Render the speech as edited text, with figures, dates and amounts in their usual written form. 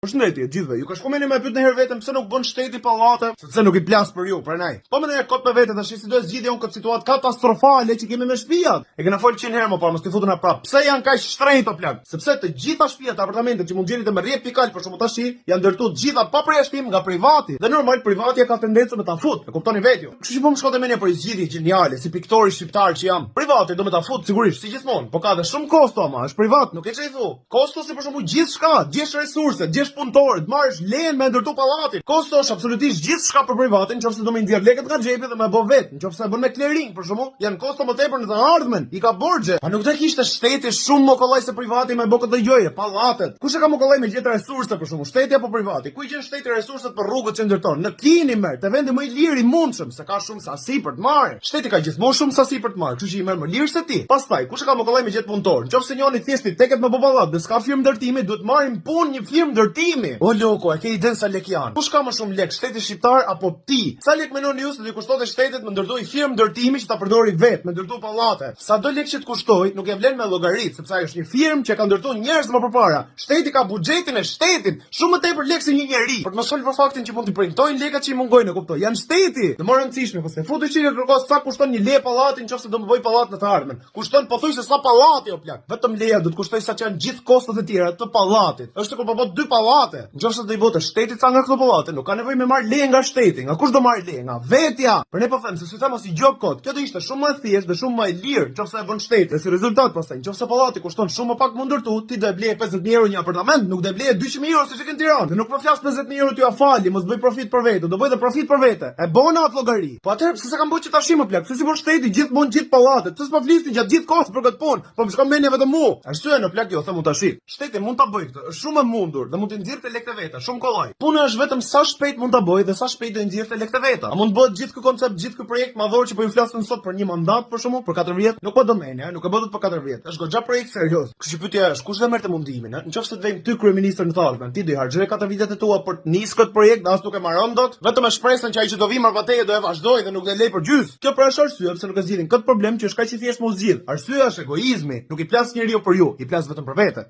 Përshëndetje gjithëve. Ju ka shkuar me pyet ndonjëherë vetëm pse nuk bën shteti pallate, sepse nuk i plas për ju, pranaj. Po më ne kot me vete tash si do zgjidhja unë këtë situatë katastrofale që kemi me shtëpiat. E kena folë 100 herë më parë, mos t'i futuna prap. Pse janë kaq shtrenjtë o plak? Sepse të gjitha shtëpiat, apartamentet që mund gjeni të me rrjet pikal për shkak tash janë ndërtuar të gjitha pa përjashtim nga privati. Dhe normal privati ka tendencën me ta fut. E kuptoni vetë ju. Kështu që po më shkote me ne për zgjidhje geniale, si piktori shqiptar që jam. Privati do me ta fut sigurisht, si gjithmonë, po ka dhe shumë kosto ama, është privat, nuk e çaj thu. Kosto si për shembull gjithçka, gjesh resurse, gjesh punëtorë, të marrësh lejen me ndërtu pallatin. Kosto është absolutisht gjithçka për privatin, nëse do me nxjerr lekët nga xhepi dhe me bë vet. Nëse e bën me clearing, për shembull, janë kosto më tepër në të ardhmen, i ka borxhe. Pa nuk do kishte shteti shumë më kollaj se privati me bë këtë gjëje, pallatet. Kush e ka më kollaj me gjetë resurse për shembull, shteti apo privati? Ku i gjen shteti resurset për rrugët që ndërton? Në Kini merr, te vendi më i lirë i mundshëm, se ka shumë sasi për të marrë. Shteti ka gjithmonë shumë sasi për të marrë, kështu që i merr më lirë se ti. Pastaj, kush e ka më kollaj me gjetë punëtor? Nëse njëri thjesht i teket me ballat, dhe s'ka firmë ndërtimi, duhet marrim punë një firmë ndërtimi. O loko, e ke iden sa lek janë? Kush ka më shumë lek, shteti shqiptar apo ti? Sa lek mendon ju se do i kushtonte shtetit me ndërtoi firmë ndërtimi që ta përdori vet, me ndërtu pallate? Sa do lek që të kushtoj, nuk e vlen me llogarit, sepse ajo është një firmë që ka ndërtuar njerëz më përpara. Shteti ka buxhetin e shtetit, shumë më tepër lek se një njeri. Për të mos fol për faktin që mund të printojnë lekat që i mungojnë, e kuptoj. Janë shteti. Të më rëndësishme, po se futu që kërkos sa kushton një le pallati nëse do të bëj pallat në të ardhmen. Kushton pothuajse sa pallati o plak. Vetëm leja do të kushtoj sa që janë gjithë kostot e tjera të pallatit. Është kur po bë 2 pallate. Nëse do i botë shtetit sa nga këto pallate, nuk ka nevojë me marr leje nga shteti. Nga kush do marr leje? Nga vetja. Për ne po them se si them mos i gjop kot. Kjo do ishte shumë më e thjeshtë dhe shumë më e lirë nëse e bën shteti. Si rezultat pastaj, nëse pallati kushton shumë më pak më ndërtu, ti do e bleje 50.000 euro një apartament, nuk do e bleje 200.000 euro siç e ke në Tiranë. Dhe nuk po flas 50.000 euro ty afali, mos bëj profit për vete, do bëj dhe profit për vete. E bona atë llogari. Po atëherë pse s'e kam bëj tash më plak? Se si bën shteti gjithmonë gjithë pallatet. Pse s'po flisni gjatë gjithë kohës për këtë punë? Po më shkon mendja vetëm mu. Arsyeja në plak jo, them unë tash. Shteti mund ta bëj këtë, është shumë e mundur dhe mund të nxjerrte lekët e veta, shumë kollaj. Puna është vetëm sa shpejt mund ta bëj dhe sa shpejt do nxjerrte lekët e veta. A mund bëhet gjithë ky koncept, gjithë ky projekt madhor që po ju flasëm sot për një mandat për shkakun për 4 vjet? Nuk po domeni, nuk e bëhet për 4 vjet. Është goxha projekt serioz. Kështu që pyetja është, kush do merrte mundimin, Nëse të vejmë ty kryeministër në Tallën, ti do i harxhoje 4 vitet e tua për të nisë këtë projekt, as nuk e marron dot, vetëm me shpresën që ai që do vi marr pateje do e vazhdojë dhe nuk do lej për gjys. Kjo për arsye pse nuk e zgjidhin këtë problem që është kaq i thjeshtë mos zgjidh. Arsyeja është egoizmi, nuk i plas njeriu për ju, i plas vetëm për vete.